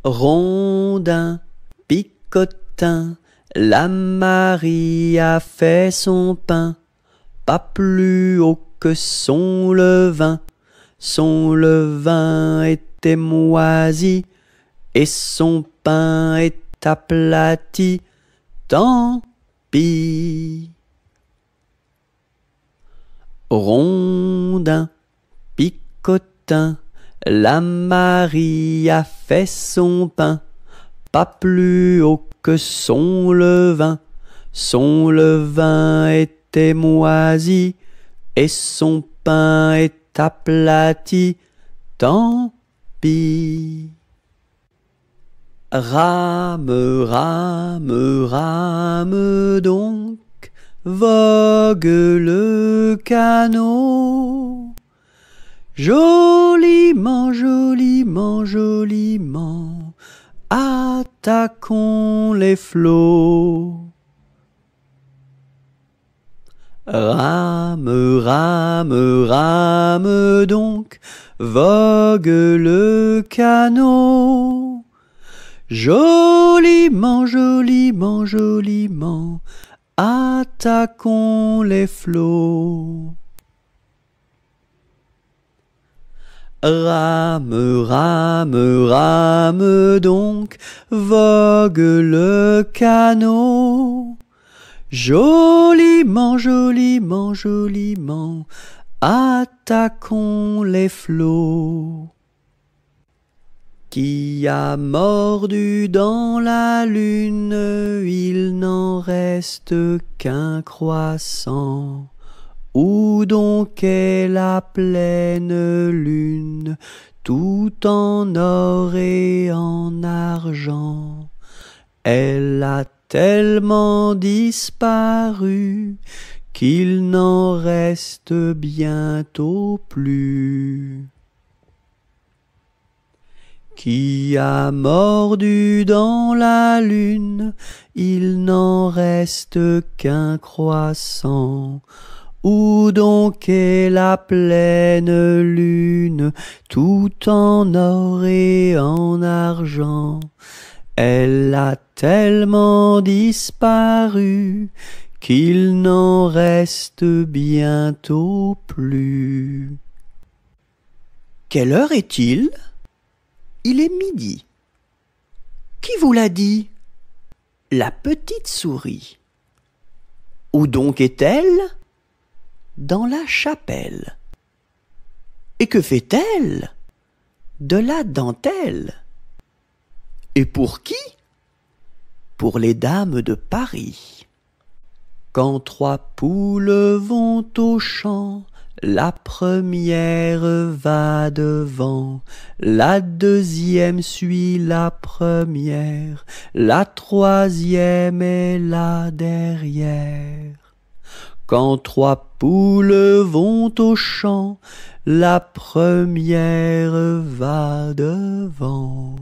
Rondin, picotin, la Marie a fait son pain, pas plus haut que son levain. Son levain était moisi, et son pain est aplati, tant pis. Rondin, picotin, la Marie a fait son pain, pas plus haut que son levain. Son levain était moisi, et son pain est aplati, tant pis. Rame, rame, rame donc, vogue le canot. Joliment, joliment, joliment, attaquons les flots. Rame, rame, rame donc, vogue le canot. Joliment, joliment, joliment, attaquons les flots. Rame, rame, rame donc, vogue le canot. Joliment, joliment, joliment, attaquons les flots. Qui a mordu dans la lune, il n'en reste qu'un croissant. Où donc est la pleine lune, tout en or et en argent? Elle a tellement disparu qu'il n'en reste bientôt plus. Qui a mordu dans la lune, il n'en reste qu'un croissant. Où donc est la pleine lune, tout en or et en argent? Elle a tellement disparu qu'il n'en reste bientôt plus. Quelle heure est-il? Il est midi. Qui vous l'a dit? La petite souris. Où donc est-elle? Dans la chapelle. Et que fait-elle? De la dentelle. Et pour qui? Pour les dames de Paris. Quand trois poules vont au champ, la première va devant, la deuxième suit la première, la troisième est là derrière. Quand trois poules vont au champ, la première va devant.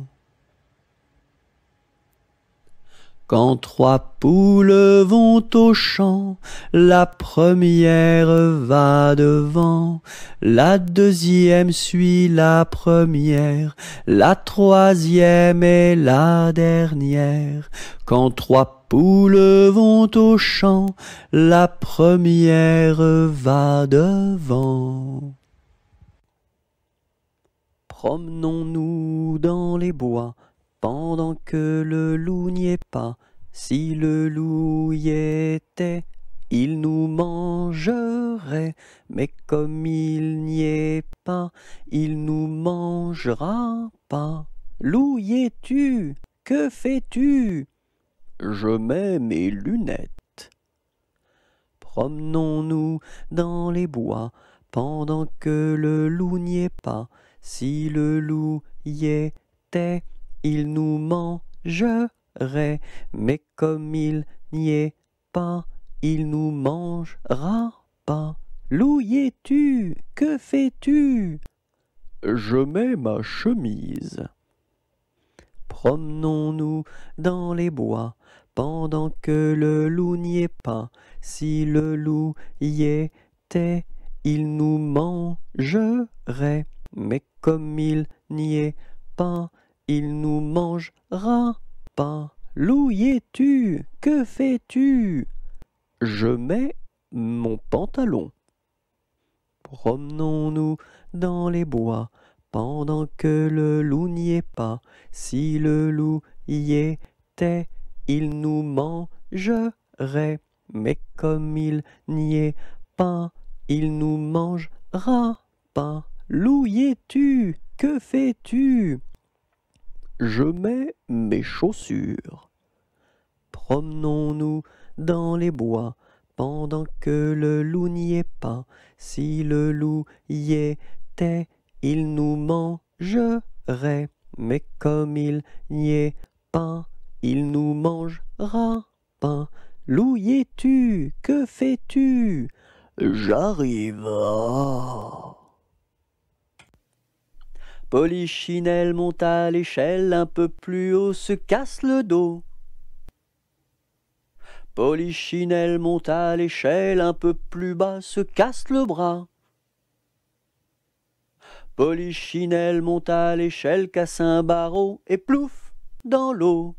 Quand trois poules vont au champ, la première va devant, la deuxième suit la première, la troisième est la dernière. Quand trois poules vont au champ, la première va devant. Promenons-nous dans les bois, pendant que le loup n'y est pas. Si le loup y était, il nous mangerait. Mais comme il n'y est pas, il nous mangera pas. Loup, y es-tu? Que fais-tu? Je mets mes lunettes. Promenons-nous dans les bois, pendant que le loup n'y est pas. Si le loup y était, il nous mangerait, mais comme il n'y est pas, il nous mangera pas. Loup, y es-tu? Que fais-tu? Je mets ma chemise. Promenons-nous dans les bois, pendant que le loup n'y est pas. Si le loup y était, il nous mangerait, mais comme il n'y est pas, il nous mangera pas. Loup y es-tu? Que fais-tu? Je mets mon pantalon. Promenons-nous dans les bois, pendant que le loup n'y est pas. Si le loup y était, il nous mangerait. Mais comme il n'y est pas, il nous mangera pas. Loup y es-tu? Que fais-tu? Je mets mes chaussures. Promenons-nous dans les bois, pendant que le loup n'y est pas. Si le loup y était, il nous mangerait. Mais comme il n'y est pas, il nous mangera pas. Loup y es-tu? Que fais-tu? J'arrive. Polichinelle monte à l'échelle, un peu plus haut se casse le dos. Polichinelle monte à l'échelle, un peu plus bas se casse le bras. Polichinelle monte à l'échelle, casse un barreau et plouf dans l'eau.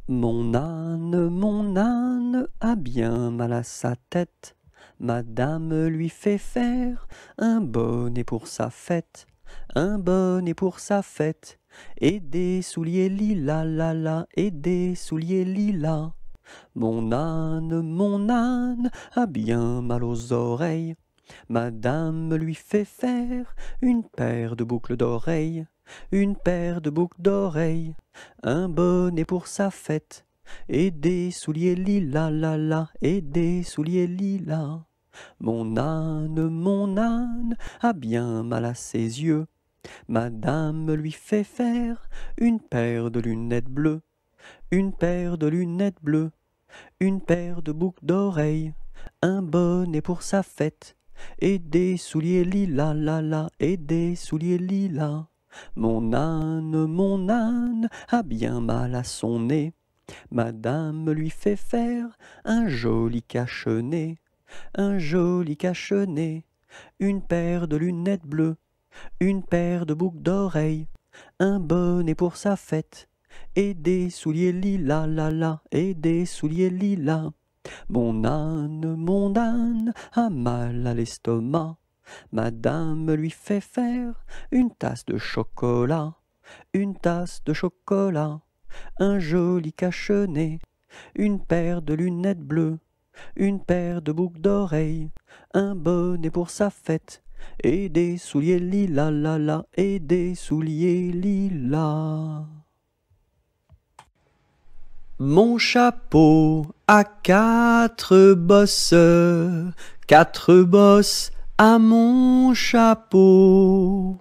Mon âne a bien mal à sa tête. Madame lui fait faire un bonnet pour sa fête, un bonnet pour sa fête, et des souliers lilas, la la, et des souliers lilas. Mon âne a bien mal aux oreilles. Madame lui fait faire une paire de boucles d'oreilles, une paire de boucles d'oreilles, un bonnet pour sa fête, et des souliers lilas, la la, et des souliers lilas. Mon âne a bien mal à ses yeux. Madame lui fait faire une paire de lunettes bleues, une paire de lunettes bleues, une paire de boucles d'oreilles, un bonnet pour sa fête, et des souliers lilas, la la, et des souliers lilas. Mon âne a bien mal à son nez. Madame lui fait faire un joli cache-nez, un joli cache-nez, une paire de lunettes bleues, une paire de boucles d'oreilles, un bonnet pour sa fête, et des souliers lilas, la la, et des souliers lilas. Mon âne a mal à l'estomac. Madame lui fait faire une tasse de chocolat, une tasse de chocolat, un joli cache-nez, une paire de lunettes bleues, une paire de boucles d'oreilles, un bonnet pour sa fête, et des souliers lilas, la la, et des souliers lilas. Mon chapeau a quatre bosses à mon chapeau.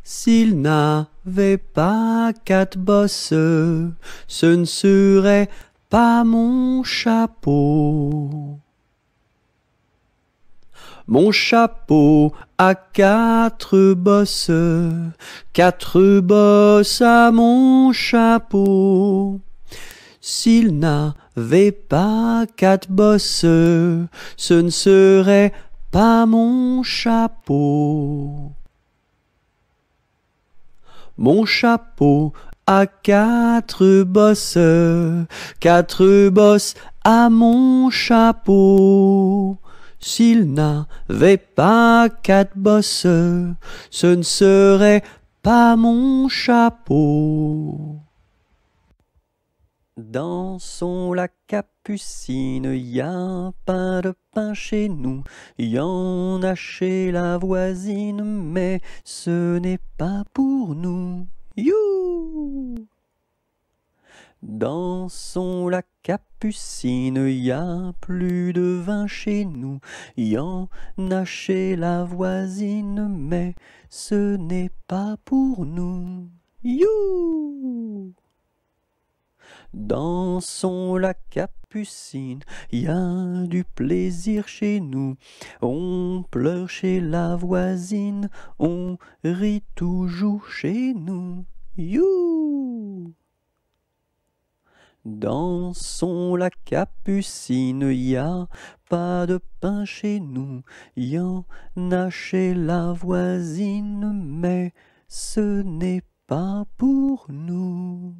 S'il n'avait pas quatre bosses, ce ne serait pas mon chapeau. Mon chapeau a quatre bosses à mon chapeau. S'il n'avait pas quatre bosses, ce ne serait pas mon chapeau. Mon chapeau a quatre bosses à mon chapeau. S'il n'avait pas quatre bosses, ce ne serait pas mon chapeau. Dansons la capucine, y a pas de pain chez nous, y en a chez la voisine, mais ce n'est pas pour nous. You! Dansons la capucine, y a plus de vin chez nous, y en a chez la voisine, mais ce n'est pas pour nous. You! Dansons la capucine, y a du plaisir chez nous. On pleure chez la voisine, on rit toujours chez nous. You! Dansons la capucine, y a pas de pain chez nous, y en a chez la voisine, mais ce n'est pas pour nous.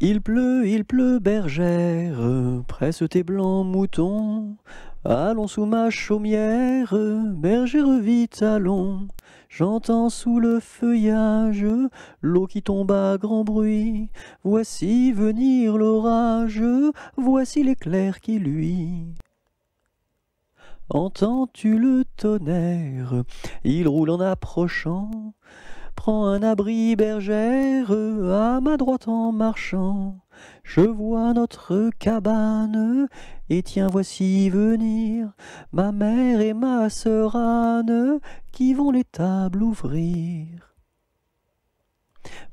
Il pleut, bergère, presse tes blancs moutons. Allons sous ma chaumière, bergère vite allons. J'entends sous le feuillage l'eau qui tombe à grand bruit. Voici venir l'orage, voici l'éclair qui luit. Entends-tu le tonnerre? Il roule en approchant. Prends un abri, bergère, à ma droite en marchant. Je vois notre cabane, et tiens, voici venir ma mère et ma sœur Anne, qui vont les tables ouvrir.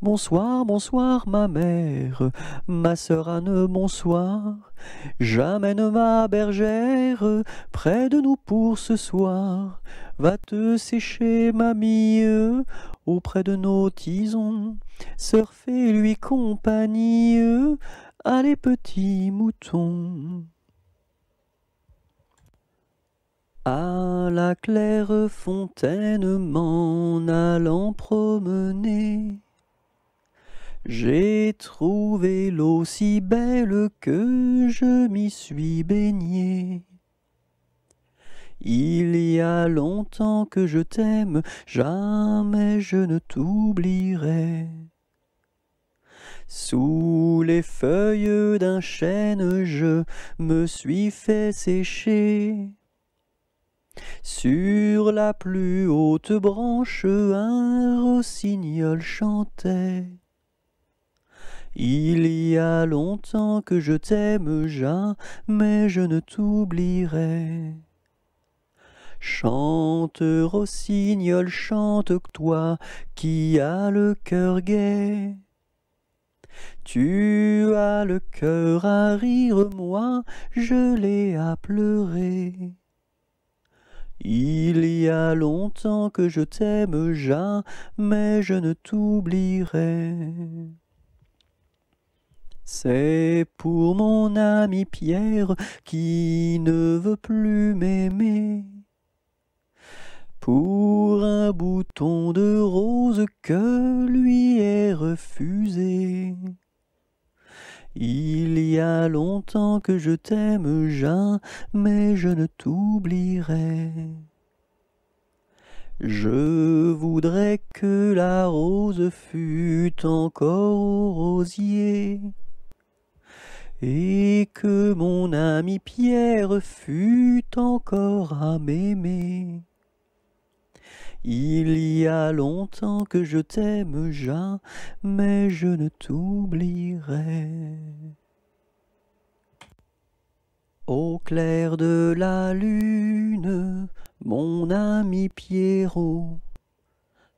Bonsoir, bonsoir, ma mère, ma sœur Anne, bonsoir. J'amène ma bergère près de nous pour ce soir. Va te sécher, mamie, auprès de nos tisons. Sœur, fais-lui compagnie, allez, petits moutons. À la claire fontaine m'en allant promener, j'ai trouvé l'eau si belle que je m'y suis baigné. Il y a longtemps que je t'aime, jamais je ne t'oublierai. Sous les feuilles d'un chêne, je me suis fait sécher. Sur la plus haute branche, un rossignol chantait. Il y a longtemps que je t'aime, jamais je ne t'oublierai. Chante, rossignol, chante, toi qui as le cœur gai. Tu as le cœur à rire, moi je l'ai à pleurer. Il y a longtemps que je t'aime, jamais je ne t'oublierai. C'est pour mon ami Pierre qui ne veut plus m'aimer. Pour un bouton de rose que lui est refusé. Il y a longtemps que je t'aime, jamais je ne t'oublierai. Je voudrais que la rose fût encore au rosier, et que mon ami Pierre fût encore à m'aimer. Il y a longtemps que je t'aime, jamais je ne t'oublierai. Au clair de la lune, mon ami Pierrot,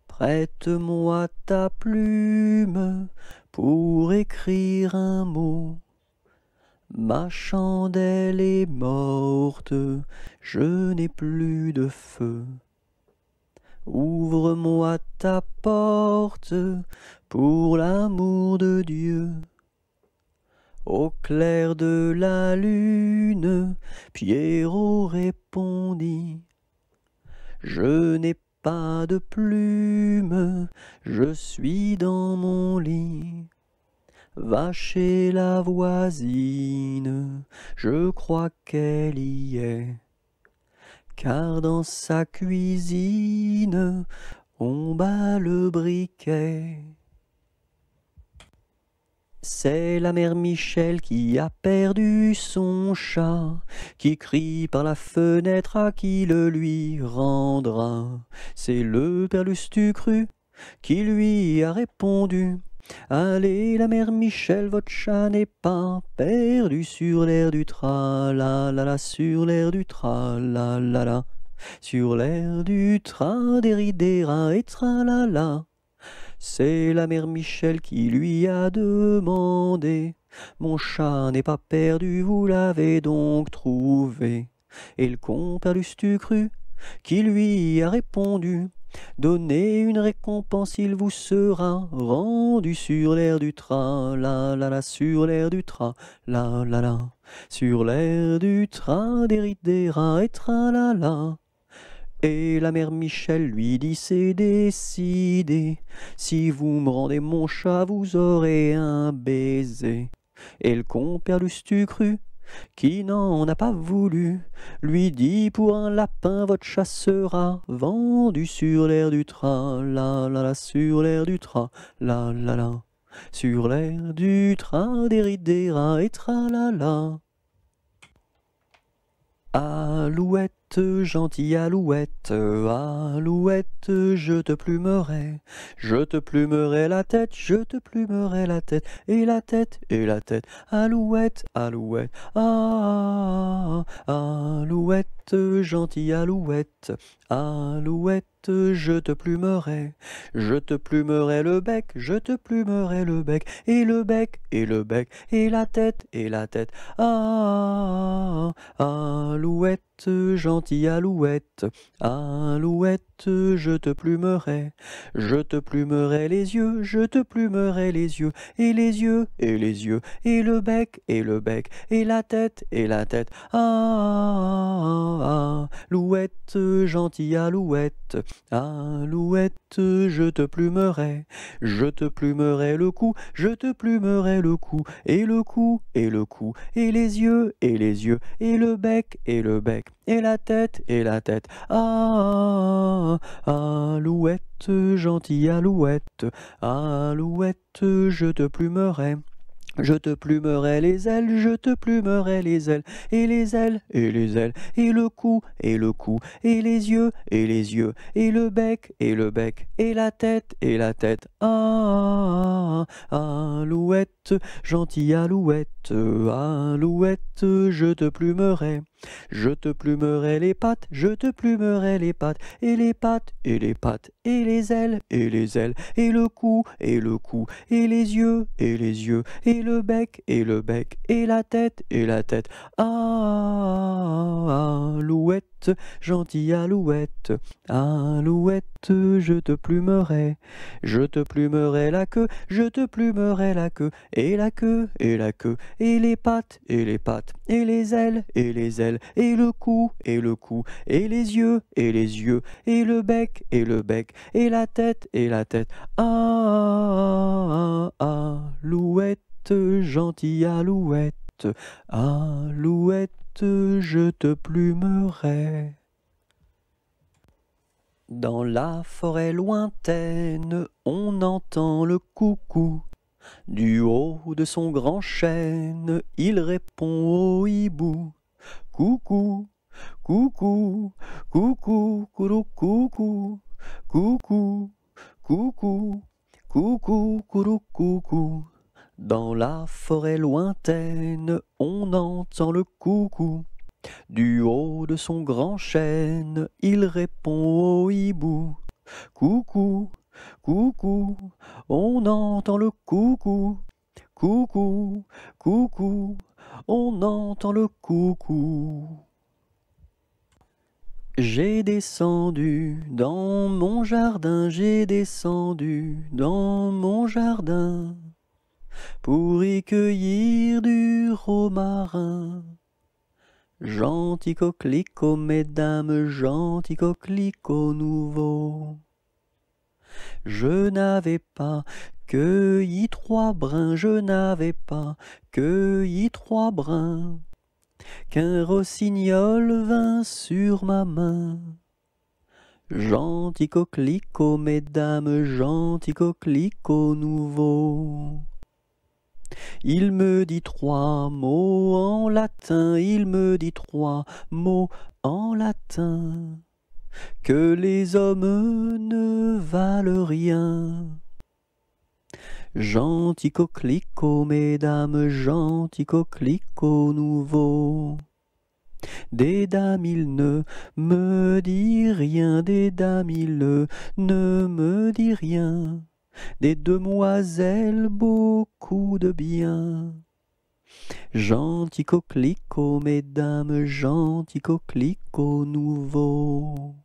prête-moi ta plume pour écrire un mot. Ma chandelle est morte, je n'ai plus de feu. Ouvre-moi ta porte pour l'amour de Dieu. Au clair de la lune, Pierrot répondit: je n'ai pas de plume, je suis dans mon lit. Va chez la voisine, je crois qu'elle y est. Car dans sa cuisine, on bat le briquet. C'est la mère Michel qui a perdu son chat, qui crie par la fenêtre à qui le lui rendra. C'est le père Lustucru qui lui a répondu: allez, la mère Michel, votre chat n'est pas perdu sur l'air du tra-la-la-la, sur l'air du tra-la-la-la, sur l'air du tra-des-ri-des-ra et tra-la-la. C'est la mère Michel qui lui a demandé: mon chat n'est pas perdu, vous l'avez donc trouvé? Et le compère Lustucru qui lui a répondu: donnez une récompense, il vous sera rendu sur l'air du tra-la-la-la, sur l'air du tra-la-la-la, sur l'air du tra-des-ri-des-ra et tra-la-la. Et la mère Michel lui dit c'est décidé, si vous me rendez mon chat, vous aurez un baiser. Et le compère Lustucru, qui n'en a pas voulu, lui dit pour un lapin votre chat sera vendu sur l'air du train, la la la, sur l'air du train, la la la, sur l'air du train des rides des rats et tralala. Alouette, gentille alouette, alouette, je te plumerai la tête, je te plumerai la tête, et la tête, et la tête, alouette, alouette, ah, alouette, gentille alouette, alouette, je te plumerai le bec, je te plumerai le bec, et le bec, et le bec, et la tête, ah, alouette, gentille alouette, alouette, je te plumerai les yeux, je te plumerai les yeux, et les yeux, et les yeux, et le bec, et la tête, ah, alouette, gentille alouette, alouette, je te plumerai le cou, je te plumerai le cou, et le cou, et le cou, et les yeux, et le bec, et la tête, ah, alouette, gentille alouette, alouette, je te plumerai les ailes, je te plumerai les ailes, et les ailes, et les ailes, et le cou, et les yeux, et le bec, et la tête, ah, alouette, gentille alouette, alouette, je te plumerai les pattes, je te plumerai les pattes, et les pattes, et les ailes, et le cou, et les yeux, et le bec, et la tête, ah, alouette, gentille alouette, alouette, je te plumerai la queue, je te plumerai la queue, et la queue, et les pattes, et les ailes, et le cou, et les yeux, et le bec, et la tête, ah, alouette, gentille alouette, alouette, je te plumerai. Dans la forêt lointaine, on entend le coucou. Du haut de son grand chêne, il répond au hibou. Coucou, coucou, coucou, coucou, coucou, coucou, coucou, coucou, coucou, coucou. Dans la forêt lointaine, on entend le coucou. Du haut de son grand chêne, il répond au hibou. Coucou, coucou, on entend le coucou. Coucou, coucou, on entend le coucou. J'ai descendu dans mon jardin, j'ai descendu dans mon jardin pour y cueillir du romarin. Gentil coquelicot, mesdames, gentil coquelicot nouveau. Je n'avais pas cueilli 3 brins, je n'avais pas cueilli 3 brins, qu'un rossignol vint sur ma main. Gentil coquelicot, mesdames, gentil coquelicot nouveau. Il me dit 3 mots en latin, il me dit 3 mots en latin, que les hommes ne valent rien. Gentil coquelicot, mesdames, gentil coquelicot nouveau. Des dames, il ne me dit rien, des dames, il ne me dit rien. Des demoiselles, beaucoup de bien. Gentil coquelicot, mesdames, gentil coquelicot nouveau.